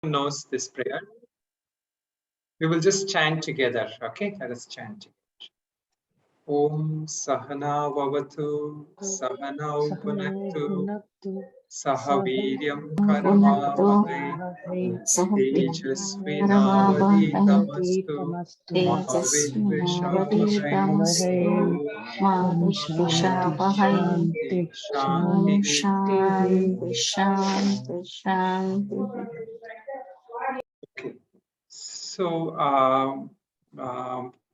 knows this prayer. We will just chant together. Okay, let us chant together. Om Sahana Vavatu Sahanau Bhunaktu Sahaviryam Karavavahai Tejasvinavaditamastu Mahavidvishavahay Om Shanti Shanti Shanti. Okay. So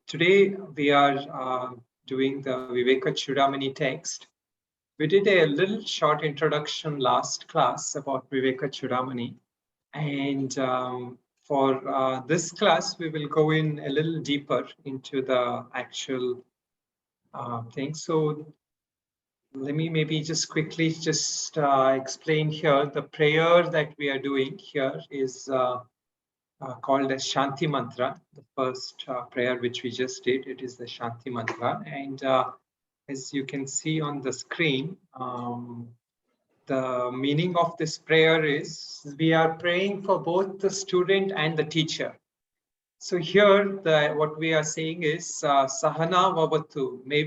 today we are doing the Vivekachudamani text. We did a little short introduction last class about Vivekachudamani, and for this class we will go in a little deeper into the actual thing. So let me maybe just quickly explain here. The prayer that we are doing here is called as Shanti Mantra, the first prayer which we just did. It is the Shanti Mantra. And as you can see on the screen, the meaning of this prayer is we are praying for both the student and the teacher. So here, what we are saying is Sahana Vavatu. May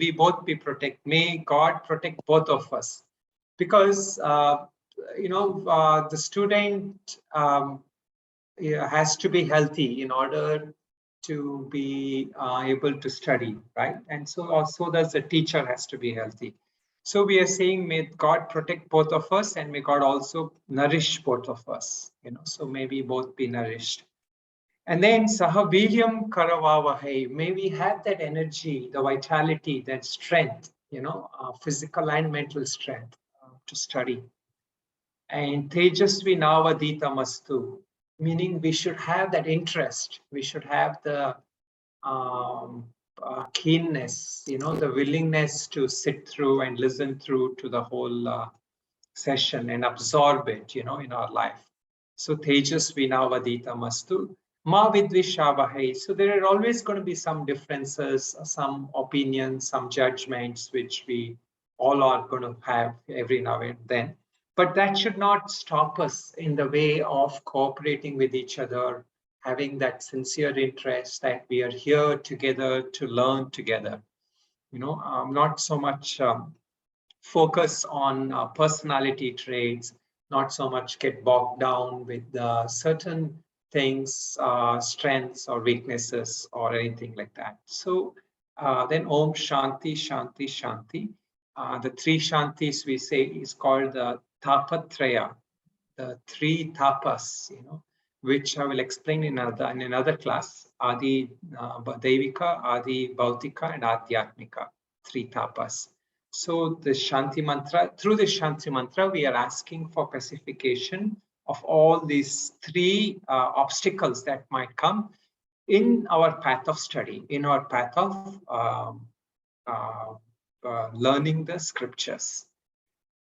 we both be protected. May God protect both of us, because the student has to be healthy in order to be able to study, right? And so also does the teacher has to be healthy. So we are saying, may God protect both of us, and may God also nourish both of us. So may we both be nourished. And then Sahaviryam Karavavahai. May we have that energy, the vitality, that strength, physical and mental strength to study. And Tejasvi Navaditamastu, meaning we should have that interest. We should have the keenness, the willingness to sit through and listen through to the whole session and absorb it, in our life. So Tejasvi Navaditamastu. Ma Vidvishavahai. So there are always going to be some differences, some opinions, some judgments, which we all are going to have every now and then. But that should not stop us in the way of cooperating with each other, having that sincere interest that we are here together to learn together. Not so much focus on personality traits, not so much get bogged down with certain things, strengths or weaknesses or anything like that. So then Om Shanti, Shanti, Shanti. The three Shantis we say is called the Tapatraya, the three tapas, which I will explain in another class. Adi Devika, Adi Bautika, and Adhyatmika, three tapas. So the Shanti Mantra, through the Shanti Mantra, we are asking for pacification of all these three obstacles that might come in our path of study, in our path of learning the scriptures.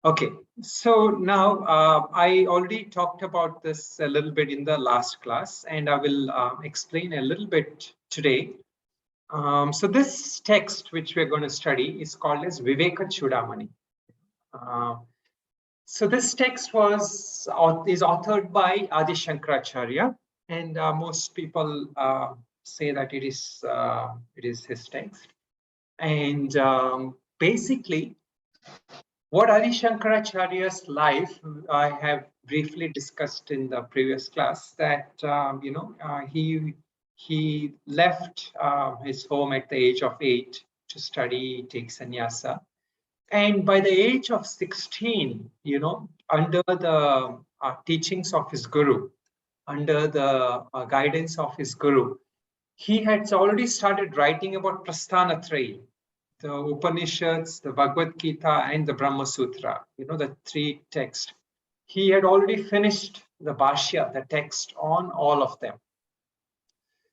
Okay, so now I already talked about this a little bit in the last class, and I will explain a little bit today. So this text which we're going to study is called as Vivekachudamani. So this text is authored by Adi Shankaracharya, and most people say that it is his text. And basically, what Adi Shankaracharya's life I have briefly discussed in the previous class, that he left his home at the age of 8 to study, take sannyasa. And by the age of 16, under the teachings of his guru, under the guidance of his guru, he had already started writing about Prasthanatrayi, the Upanishads, the Bhagavad Gita, and the Brahma Sutra, the three texts. He had already finished the Bhashya, the text on all of them.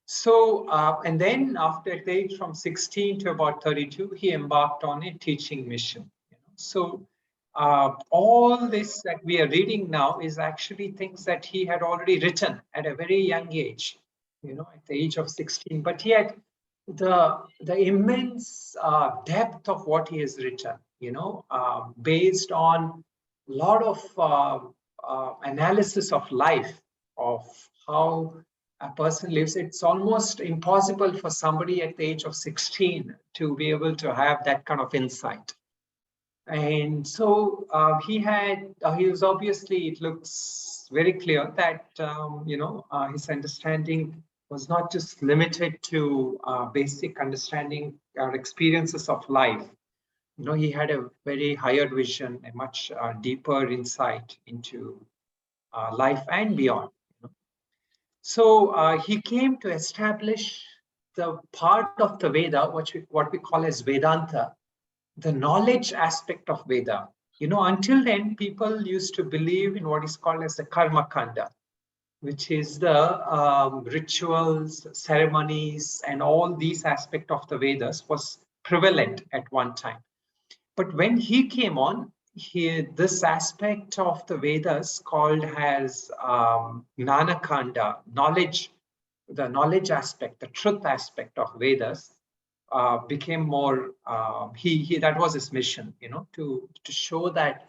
So, and then after the age from 16 to about 32, he embarked on a teaching mission. So, all this that we are reading now is actually things that he had already written at a very young age, at the age of 16. But he had the immense depth of what he has written, based on a lot of analysis of life, of how a person lives. It's almost impossible for somebody at the age of 16 to be able to have that kind of insight. And so he was obviously, it looks very clear that, his understanding was not just limited to basic understanding or experiences of life. He had a very higher vision, a much deeper insight into life and beyond. So he came to establish the part of the Veda, what we call as Vedanta, the knowledge aspect of Veda. Until then, people used to believe in what is called as the Karma Kanda, which is the rituals, ceremonies, and all these aspects of the Vedas was prevalent at one time. But when he came on, this aspect of the Vedas called as Gnana Kanda, knowledge, the knowledge aspect, the truth aspect of Vedas, became more. That was his mission, to show that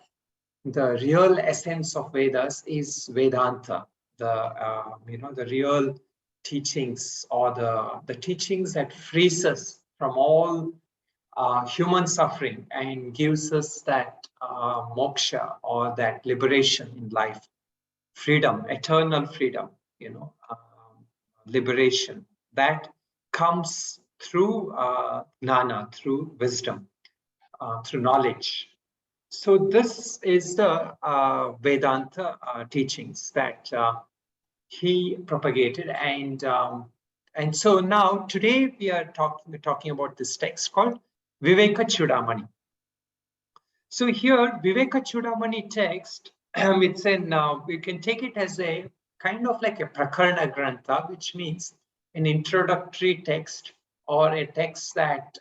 the real essence of Vedas is Vedanta, the real teachings, or the teachings that frees us from all human suffering and gives us that moksha, or that liberation in life, freedom, eternal freedom, liberation that comes through gnana, through wisdom, through knowledge. So this is the Vedanta teachings that he propagated, and so now today we're talking about this text called Vivekachudamani. So here, Vivekachudamani text, it's we can take it as a kind of like a prakarana grantha, which means an introductory text, or a text that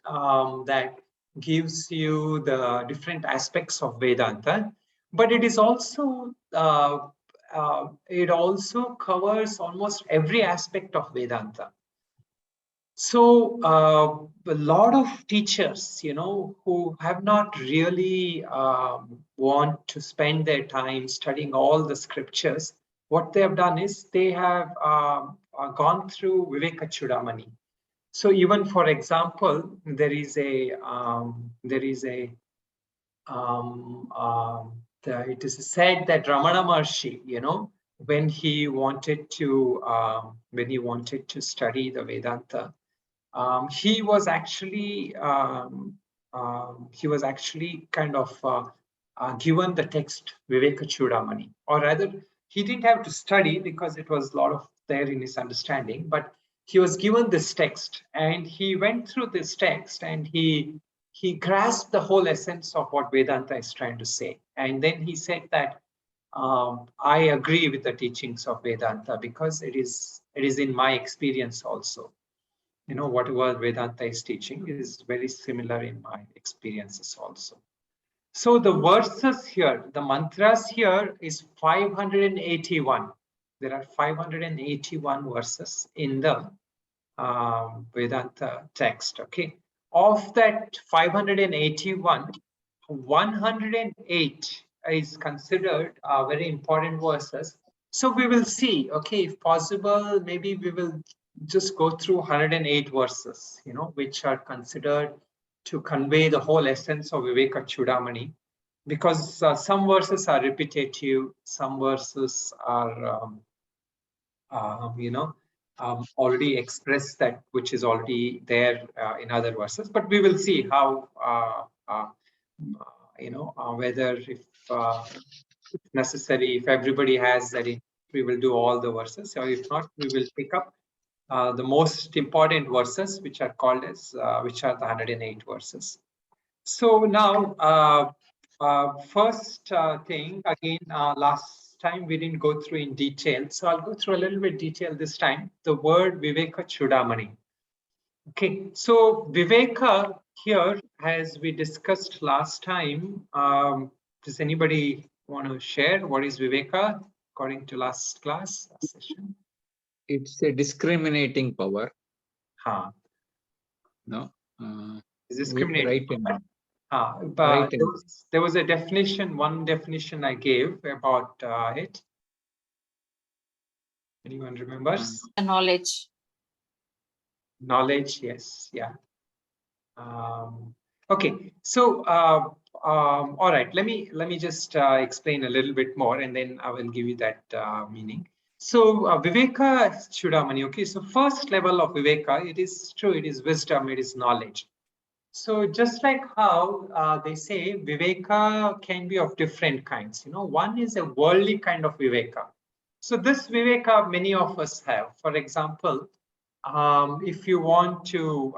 gives you the different aspects of Vedanta. But it is also it also covers almost every aspect of Vedanta. So a lot of teachers, who have not really want to spend their time studying all the scriptures, what they have done is they have gone through Vivekachudamani. So even, for example, it is said that Ramana Maharshi, when he wanted to study the Vedanta, he was actually kind of given the text Vivekachudamani, or rather, he didn't have to study because it was a lot of there in his understanding, but he was given this text, and he went through this text, and he grasped the whole essence of what Vedanta is trying to say. And then he said that I agree with the teachings of Vedanta because it is in my experience also. Whatever Vedanta is teaching is very similar in my experiences also. So the verses here, the mantras here is 581. There are 581 verses in the Vedanta text. Okay, of that 581, 108 is considered very important verses. So we will see. Okay, if possible, maybe we will just go through 108 verses, which are considered to convey the whole essence of Vivekachudamani, because some verses are repetitive, some verses are, already expressed that which is already there in other verses. But we will see how, whether if necessary, if everybody has that, we will do all the verses, or if not, we will pick up the most important verses, which are called as, which are the 108 verses. So now, first thing, again, last time we didn't go through in detail, so I'll go through a little bit detail this time. The word Vivekachudamani. Okay, so Viveka here, as we discussed last time, does anybody want to share what is Viveka according to last class session? It's a discriminating power. Huh. No. Is discriminating right and wrong. But there was a definition, one definition I gave about it. Anyone remembers? Knowledge. Knowledge, yes, yeah. Okay, so all right, let me just explain a little bit more, and then I will give you that meaning. So Viveka Chudamani. Okay, so first level of Viveka, it is true, it is wisdom, it is knowledge. So just like how they say Viveka can be of different kinds. One is a worldly kind of Viveka. So this Viveka many of us have. For example, if you want to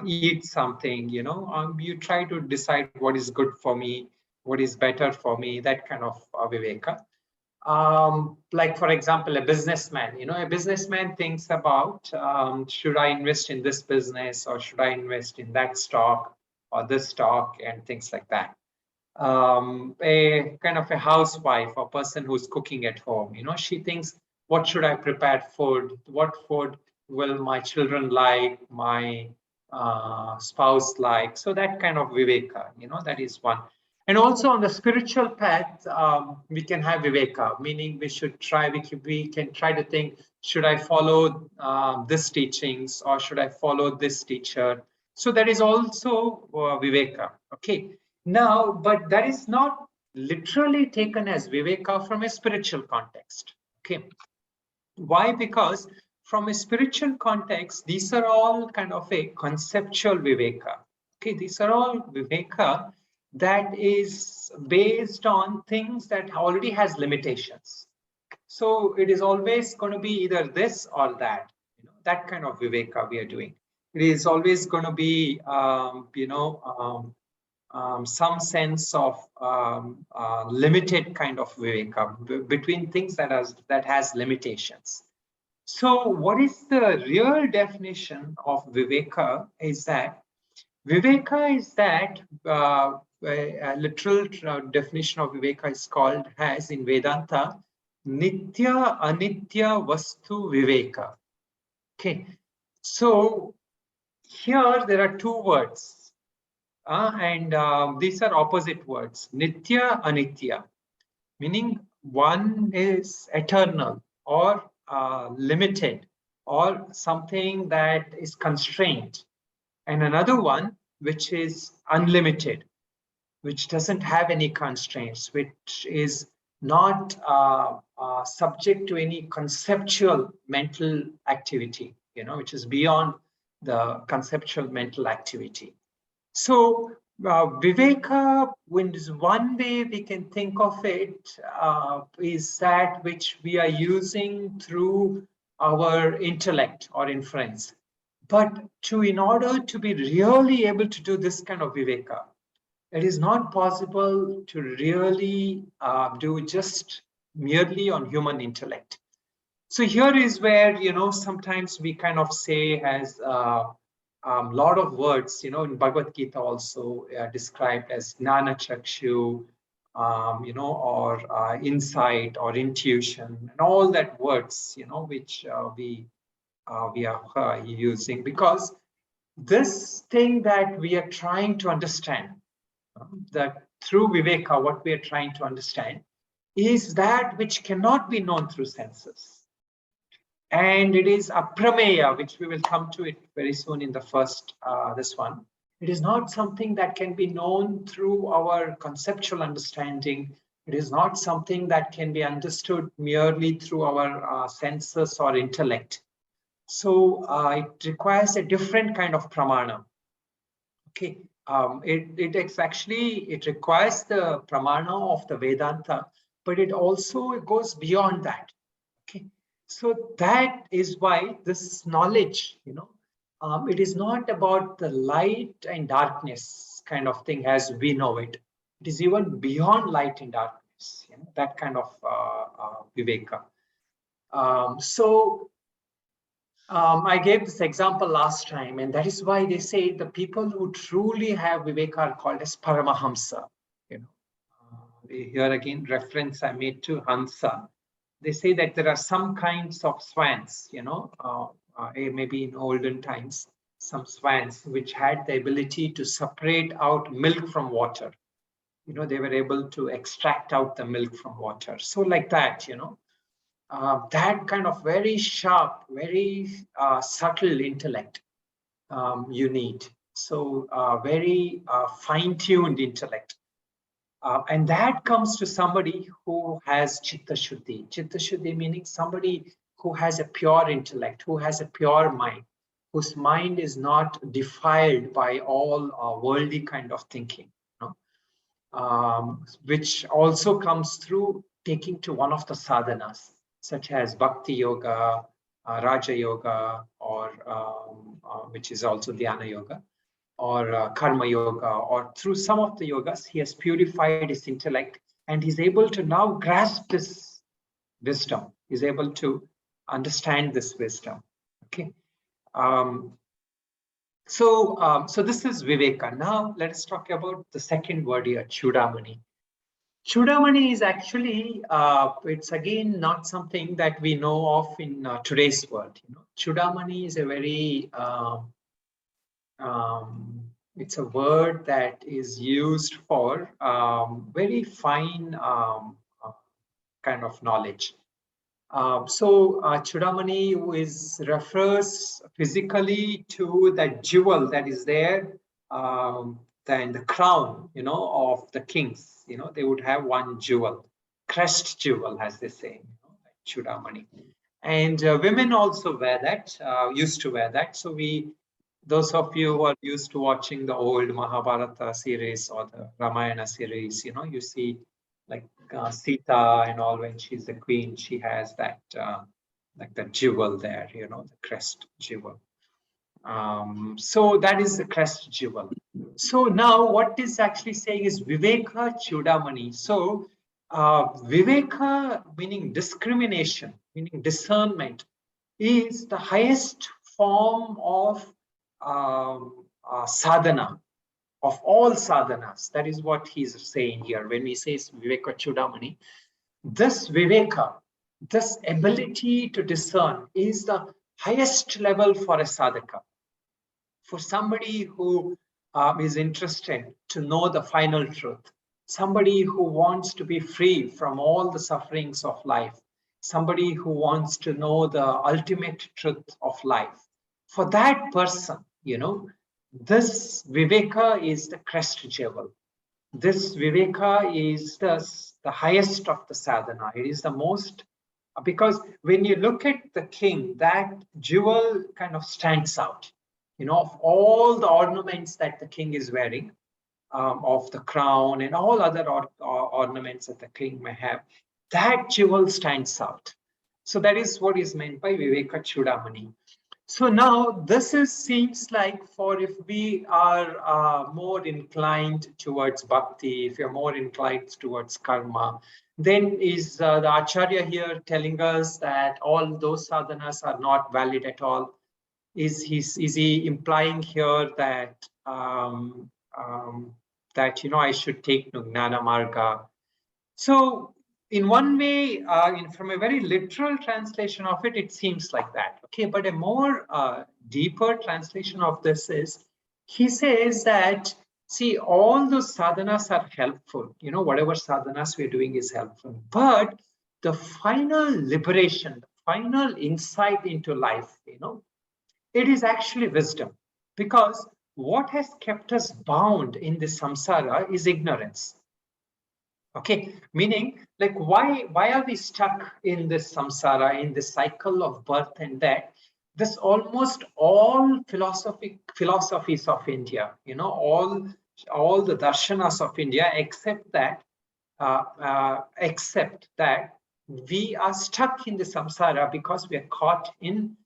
eat something, you try to decide what is good for me, what is better for me, that kind of Viveka. Like, for example, a businessman, a businessman thinks about, should I invest in this business or should I invest in that stock or this stock and things like that. A kind of a housewife or person who's cooking at home, she thinks, what should I prepare food? What food will my children like, my spouse like? So that kind of Viveka, that is one. And also on the spiritual path, we can have Viveka, meaning we should try, we can try to think, should I follow this teachings or should I follow this teacher? So that is also Viveka, okay? Now, but that is not literally taken as Viveka from a spiritual context, okay? Why? Because from a spiritual context, these are all kind of a conceptual Viveka, okay? These are all Viveka that is based on things that already has limitations. So it is always going to be either this or that, that kind of Viveka we are doing. It is always going to be, some sense of limited kind of Viveka between things that has limitations. So what is the real definition of Viveka is that Viveka is that a literal definition of Viveka is called as in Vedanta, Nitya Anitya Vastu Viveka. Okay, so here there are two words, and these are opposite words, Nitya Anitya, meaning one is eternal or limited or something that is constrained, and another one which is unlimited, which doesn't have any constraints, which is not subject to any conceptual mental activity, which is beyond the conceptual mental activity. So Viveka, one way we can think of it, is that which we are using through our intellect or inference. But in order to be really able to do this kind of Viveka, it is not possible to really do just merely on human intellect. So here is where, sometimes we kind of say as a lot of words, in Bhagavad Gita also described as Jnana Chakshu, or insight or intuition, and all that words, which we are using, because this thing that we are trying to understand, that through Viveka, what we are trying to understand is that which cannot be known through senses. And it is aprameya, which we will come to it very soon in the first, this one. It is not something that can be known through our conceptual understanding. It is not something that can be understood merely through our senses or intellect. So it requires a different kind of pramana. Okay, it requires the pramana of the Vedanta, but it also goes beyond that. Okay, so that is why this knowledge, it is not about the light and darkness kind of thing as we know it. It is even beyond light and darkness, that kind of Viveka. I gave this example last time, and that is why they say the people who truly have Viveka are called as Paramahamsa. Here again, reference I made to Hansa. They say that there are some kinds of swans, maybe in olden times, some swans which had the ability to separate out milk from water. They were able to extract out the milk from water. So like that, that kind of very sharp, very subtle intellect you need. So very fine-tuned intellect. And that comes to somebody who has Chitta Shuddhi. Chitta Shuddhi meaning somebody who has a pure intellect, who has a pure mind, whose mind is not defiled by all worldly kind of thinking, which also comes through taking to one of the sadhanas, such as Bhakti Yoga, Raja Yoga, or which is also Dhyana Yoga, or Karma Yoga, or through some of the yogas, he has purified his intellect and he's able to now grasp this wisdom. He's able to understand this wisdom. Okay. So this is Viveka. Now let us talk about the second word here, Chudamani. Chudamani is actually, it's again not something that we know of in today's world. Chudamani is a very, it's a word that is used for very fine kind of knowledge. Chudamani refers physically to the jewel that is there, then the crown, of the kings. They would have one jewel, crest jewel, as they say, Chudamani. And women also wear that, used to wear that. So those of you who are used to watching the old Mahabharata series or the Ramayana series, you see like Sita and all, when she's the queen, she has that like the jewel there, the crest jewel. So that is the crest jewel. So now what is actually saying is Viveka Chudamani. So Viveka meaning discrimination, meaning discernment, is the highest form of sadhana, of all sadhanas. That is what he's saying here when he says Vivekachudamani. This Viveka, this ability to discern, is the highest level for a sadhaka. For somebody who is interested to know the final truth, somebody who wants to be free from all the sufferings of life, somebody who wants to know the ultimate truth of life. For that person, this Viveka is the crest jewel. This Viveka is the highest of the sadhana. It is the most, because when you look at the king, that jewel kind of stands out. Of all the ornaments that the king is wearing, of the crown and all other ornaments that the king may have, that jewel stands out. So that is what is meant by Vivekachudamani. So now this seems like, for if we are more inclined towards bhakti, if you're more inclined towards karma, then is the Acharya here telling us that all those sadhanas are not valid at all? Is he implying here that I should take Gnana Marga? So in one way, from a very literal translation of it, it seems like that. Okay, but a more deeper translation of this is, he says that, see, all those sadhanas are helpful. Whatever sadhanas we're doing is helpful. But the final liberation, the final insight into life, it is actually wisdom. Because what has kept us bound in this samsara is ignorance. Okay, meaning, like, why are we stuck in this samsara, in this cycle of birth and death? This almost all philosophies of India, all the darshanas of India, except that we are stuck in the samsara because we are caught in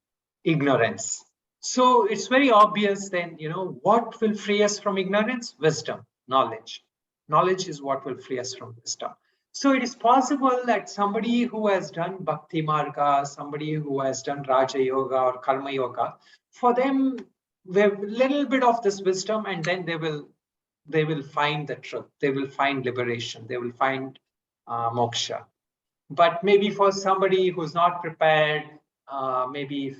ignorance. So it's very obvious then, what will free us from ignorance? Wisdom, knowledge. Knowledge is what will free us from wisdom. So it is possible that somebody who has done Bhakti Marga, somebody who has done Raja Yoga or Karma Yoga, for them, a little bit of this wisdom, and then they will find the truth. They will find liberation. They will find moksha. But maybe for somebody who's not prepared, maybe,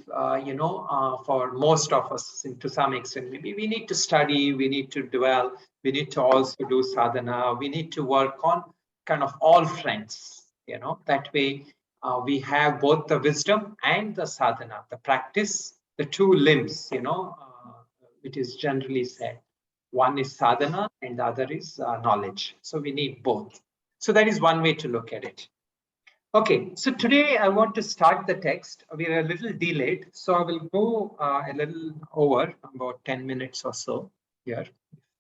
for most of us, to some extent, maybe we need to study, we need to dwell, we need to also do sadhana, we need to work on kind of all fronts, that way we have both the wisdom and the sadhana, the practice, the two limbs, it is generally said. One is sadhana and the other is knowledge. So we need both. So that is one way to look at it. Okay, so today I want to start the text. We are a little delayed, so I will go a little over, about 10 minutes or so here.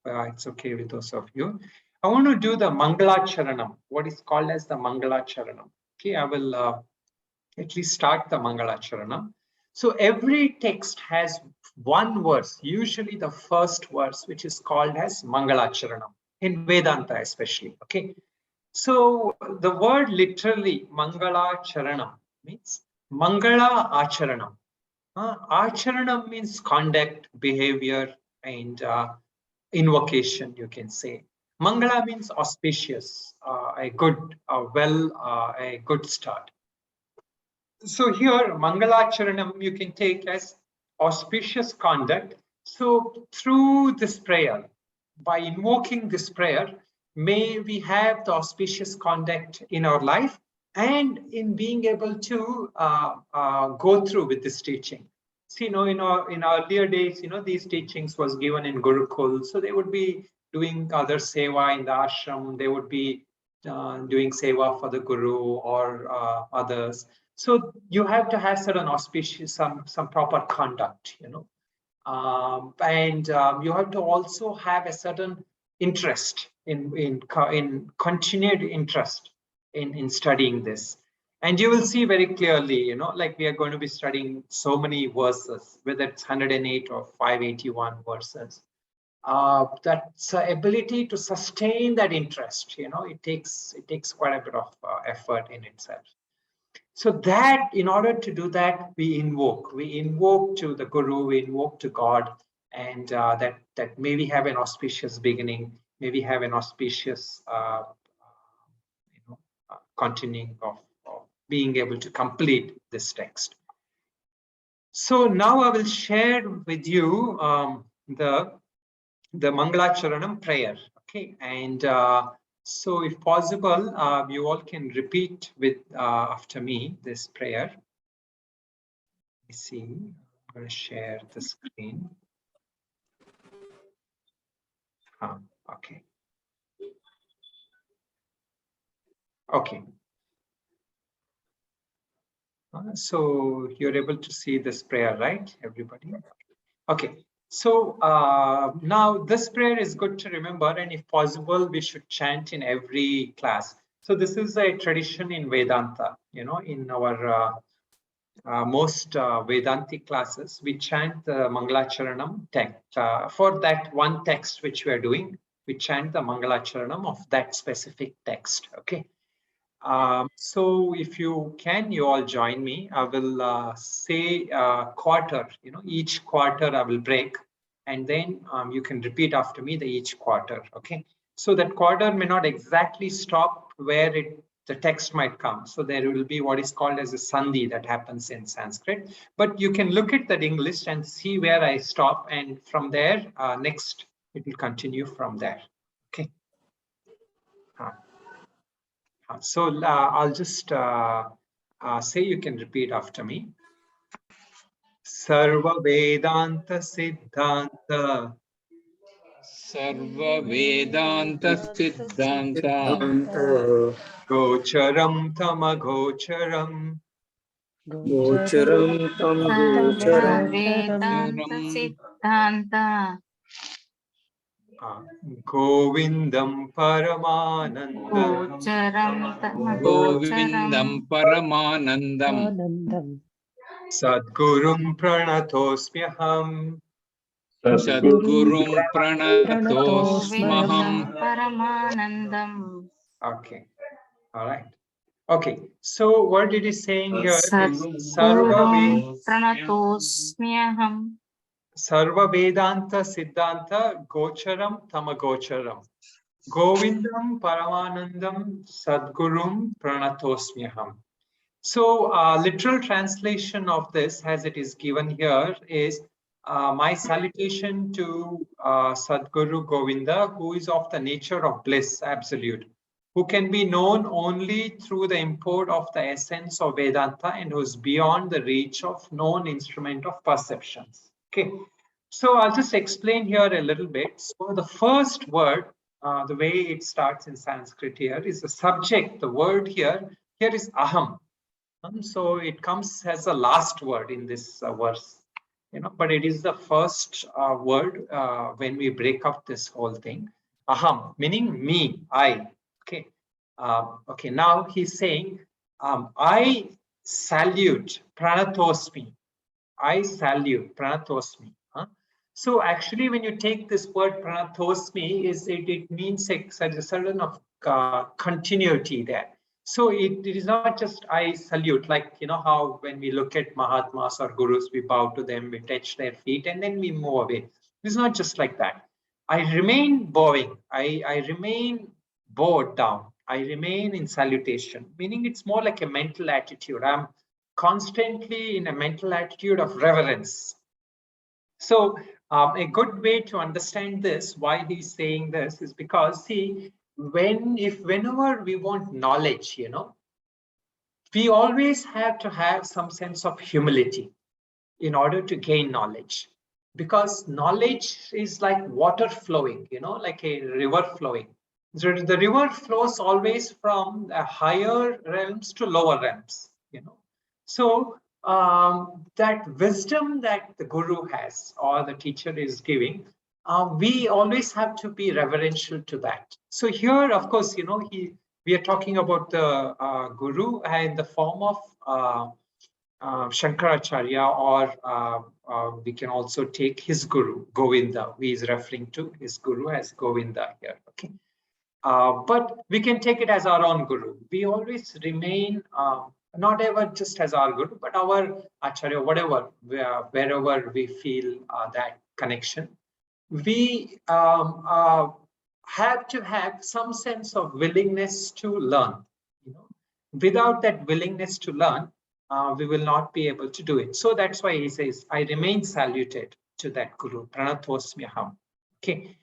It's okay with those of you. I want to do the Mangalacharanam, what is called as the Mangalacharanam. Okay, I will at least start the Mangalacharanam. So every text has one verse, usually the first verse, which is called as Mangalacharanam, in Vedanta especially. Okay. So the word literally Mangalacharanam means Mangala Acharanam. Acharanam means conduct, behavior, and invocation, you can say. Mangala means auspicious, a good, a good start. So here, Mangalacharanam you can take as auspicious conduct. So through this prayer, by invoking this prayer, may we have the auspicious conduct in our life and in being able to go through with this teaching. See, in our earlier days, these teachings was given in Gurukul, so they would be doing other seva in the ashram. They would be doing seva for the Guru or others. So you have to have certain auspicious, some proper conduct, and you have to also have a certain interest in continued interest in studying this. And you will see very clearly, like we are going to be studying so many verses, whether it's 108 or 581 verses. That's ability to sustain that interest, it takes quite a bit of effort in itself. So that, in order to do that, we invoke to the Guru, we invoke to God, and that may we have an auspicious beginning, may we have an auspicious continuing of being able to complete this text. So now I will share with you the Mangalacharanam prayer. Okay, and so if possible, you all can repeat with after me this prayer. Let me see, I'm going to share the screen. Okay. Okay. So you're able to see this prayer, right, everybody? Okay. So now this prayer is good to remember, and if possible, we should chant in every class. So this is a tradition in Vedanta, in our most Vedantic classes, we chant the Mangalacharanam text. For that one text which we are doing, we chant the Mangalacharanam of that specific text, okay? So if you can, you all join me. I will say quarter, each quarter I will break, and then you can repeat after me each quarter, okay? So that quarter may not exactly stop where the text might come. So there will be what is called as a sandhi that happens in Sanskrit. But you can look at that English and see where I stop, and from there, next, it will continue from there, okay? So I'll just say, you can repeat after me. Sarva Vedanta Siddhanta. Sarva Vedanta Siddhanta. Gocharam Tamagocharam. Gocharam Tamagocharam. Vedanta Siddhanta. Govindam Paramanandam. Govindam Paramanandam. Sadgurum Pranatosmyaham. Sadgurum Pranatosmaham. Paramanandam. Okay. All right. Okay. So what it is saying here is Sadgurum Pranatosmyaham. Sarva Vedanta Siddhanta Gocharam Tamagocharam. Govindam Paramanandam Sadgurum Pranatosmyaham. So literal translation of this, as it is given here, is my salutation to Sadguru Govinda, who is of the nature of bliss, absolute, who can be known only through the import of the essence of Vedanta and who is beyond the reach of known instrument of perceptions. Okay, so I'll just explain here a little bit. So the first word, the way it starts in Sanskrit here is the subject. The word here is Aham. So it comes as the last word in this verse, but it is the first word when we break up this whole thing. Aham, meaning me, I. Okay. Okay. Now he's saying, I salute Pranatosmi. I salute Pranatosmi. So actually, when you take this word Pranatosmi, it means a certain of continuity there. So it is not just I salute, like how when we look at Mahatmas or Gurus, we bow to them, we touch their feet, and then we move away. It's not just like that. I remain bowing. I remain bowed down. I remain in salutation, meaning it's more like a mental attitude. I'm constantly in a mental attitude of reverence. So a good way to understand this, why he's saying this, is because, see, whenever we want knowledge, we always have to have some sense of humility in order to gain knowledge. Because knowledge is like water flowing, like a river flowing. So the river flows always from higher realms to lower realms, So that wisdom that the guru has or the teacher is giving, we always have to be reverential to that. So here, of course, we are talking about the guru in the form of Shankaracharya, or we can also take his guru, Govinda. He is referring to his guru as Govinda here. Okay. But we can take it as our own guru. We always remain not ever just as our guru, but our acharya, whatever, wherever we feel that connection. We have to have some sense of willingness to learn. Without that willingness to learn, we will not be able to do it. So that's why he says, I remain saluted to that guru, Pranatosmyaham. Okay.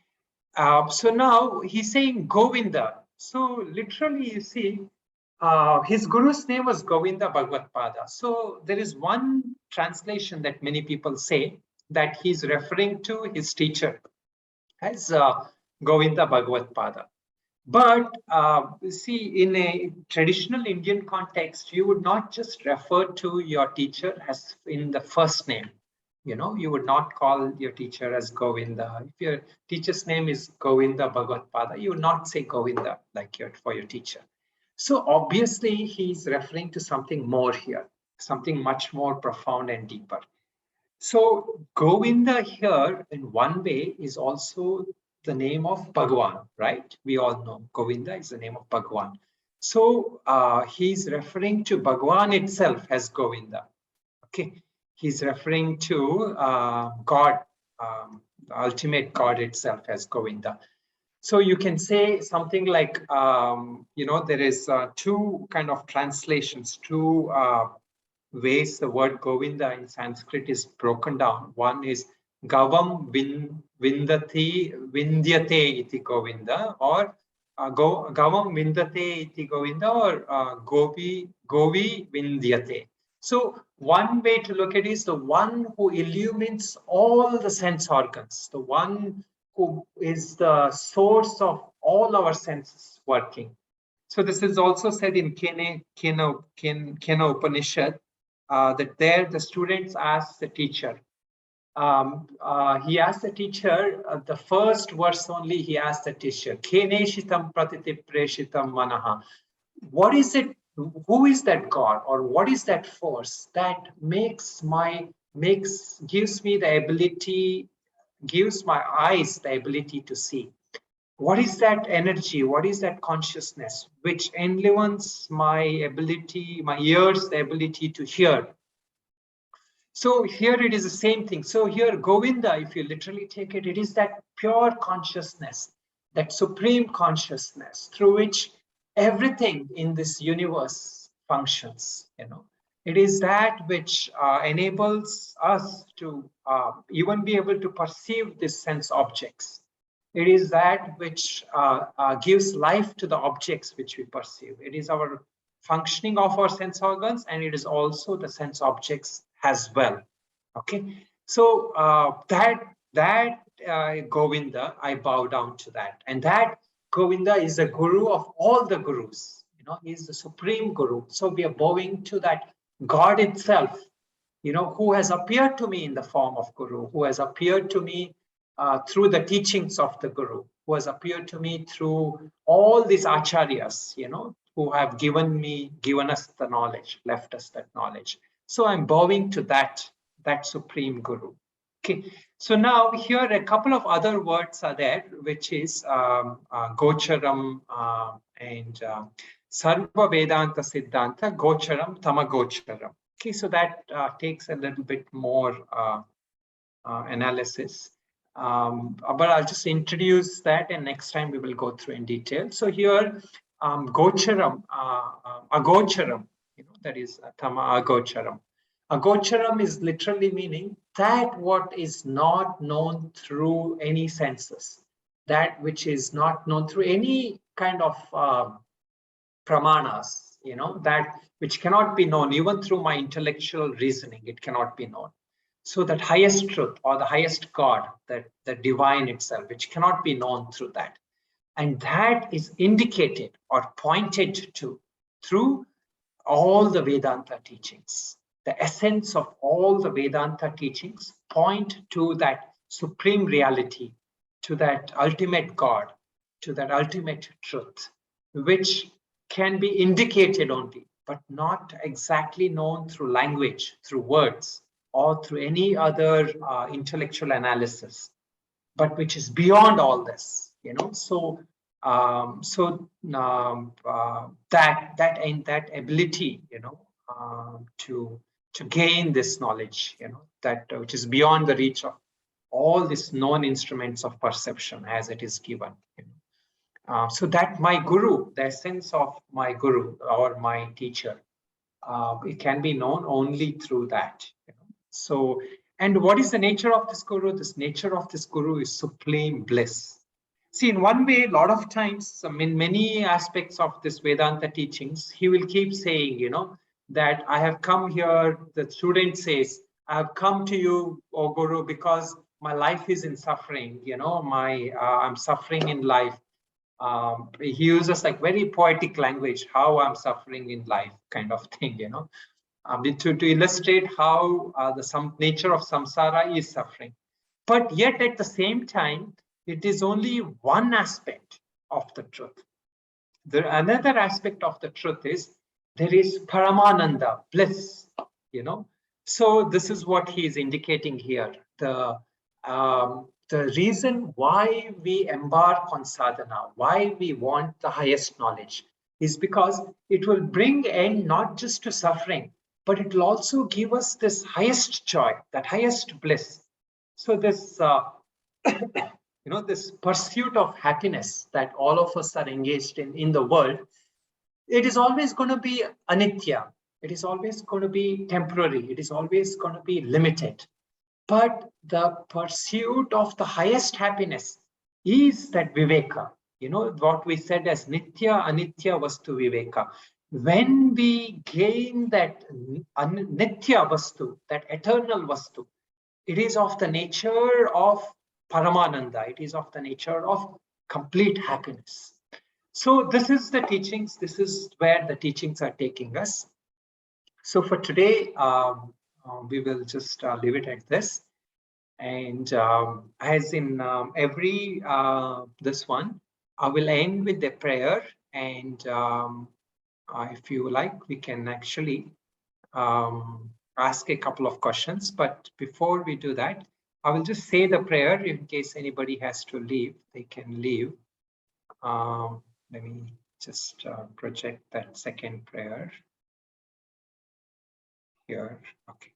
So now he's saying Govinda. So literally, you see, his guru's name was Govinda Bhagavatpada. So there is one translation that many people say that he's referring to his teacher as Govinda Bhagavatpada. But see, in a traditional Indian context, you would not just refer to your teacher as in the first name. You would not call your teacher as Govinda. If your teacher's name is Govinda Bhagavatpada, you would not say Govinda like for your teacher. So obviously, he's referring to something more here, something much more profound and deeper. So Govinda here, in one way, is also the name of Bhagwan, right? We all know Govinda is the name of Bhagwan. So he's referring to Bhagwan itself as Govinda. Okay, he's referring to God, the ultimate God itself as Govinda. So you can say something like, there is two kind of translations, two ways the word Govinda in Sanskrit is broken down. One is Gavam Vindyate iti Govinda, or Gavam Vindate iti Govinda, or Govi Vindyate. So one way to look at it is the one who illumines all the sense organs, the one who is the source of all our senses working. So this is also said in Kena Upanishad, that there the students ask the teacher. He asked the teacher, the first verse only, he asked the teacher, Keneshitam pratiti preshitam manaha. What is it? Who is that God, or what is that force that gives me the ability, gives my eyes the ability to see? What is that energy? What is that consciousness which enlivens my ability, my ears, the ability to hear? So here it is the same thing. So here Govinda, if you literally take it, it is that pure consciousness, that supreme consciousness through which everything in this universe functions. It is that which enables us to even be able to perceive these sense objects. It is that which gives life to the objects which we perceive. It is our functioning of our sense organs, and it is also the sense objects as well. Okay, so that Govinda, I bow down to that, and that Govinda is the guru of all the gurus. He is the supreme guru. So we are bowing to that God itself, who has appeared to me in the form of guru, who has appeared to me through the teachings of the guru, who has appeared to me through all these acharyas, who have given us the knowledge, left us that knowledge. So I'm bowing to that supreme guru. Okay, so now here a couple of other words are there, which is gocharam and sarva vedanta siddhanta gocharam tamagocharam. Okay, so that takes a little bit more analysis. But I'll just introduce that, and next time we will go through in detail. So here, gocharam, agocharam, that is tama agocharam. Agocharam is literally meaning that what is not known through any senses, that which is not known through any kind of pramanas, that which cannot be known even through my intellectual reasoning, it cannot be known. So that highest truth or the highest God, that the divine itself, which cannot be known through that. And that is indicated or pointed to through all the Vedanta teachings. The essence of all the Vedanta teachings point to that supreme reality, to that ultimate God, to that ultimate truth, which can be indicated only, but not exactly known through language, through words, or through any other intellectual analysis, but which is beyond all this. So that ability, to gain this knowledge, that which is beyond the reach of all these known instruments of perception as it is given. So that my guru, the essence of my guru or my teacher, it can be known only through that. So, and what is the nature of this guru? This nature of this guru is supreme bliss. See, in one way, a lot of times, in many aspects of this Vedanta teachings, he will keep saying, that I have come here, the student says, I have come to you, O Guru, because my life is in suffering, I'm suffering in life. He uses like very poetic language, how I'm suffering in life kind of thing, to illustrate how the nature of samsara is suffering. But yet at the same time, it is only one aspect of the truth. Another aspect of the truth is there is paramananda, bliss, So this is what he is indicating here. The reason why we embark on sadhana, why we want the highest knowledge, is because it will bring end not just to suffering, but it will also give us this highest joy, that highest bliss. So this, this pursuit of happiness that all of us are engaged in the world, it is always going to be anitya. It is always going to be temporary. It is always going to be limited. But the pursuit of the highest happiness is that Viveka, what we said as Nitya, Anitya Vastu Viveka. When we gain that Nitya Vastu, that eternal Vastu, it is of the nature of Paramananda. It is of the nature of complete happiness. So this is the teachings. This is where the teachings are taking us. So for today, we will just leave it at this. And as in every this one, I will end with the prayer. And if you like, we can actually ask a couple of questions. But before we do that, I will just say the prayer. In case anybody has to leave, they can leave. Let me just project that second prayer here. Okay.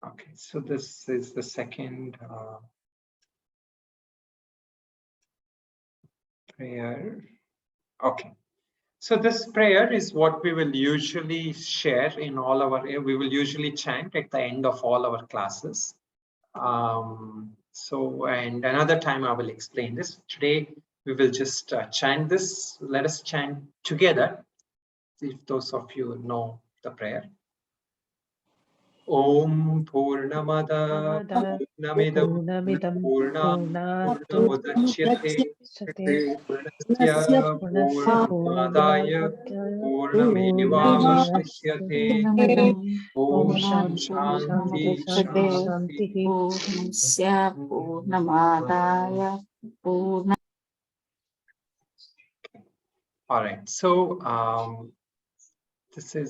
Okay, so this is the second prayer. Okay, So this prayer is what we will usually share in all our, we will usually chant at the end of all our classes. So, and another time I will explain this. Today, we will just chant this. Let us chant together, if those of you know the prayer. Om Purnamada Purnamidam Purnamudachyate Purnasya Purnamadaya Purnamevavashishyate Om Shanti Shanti. Purnasya Purnamadaya Purna. All right, so this is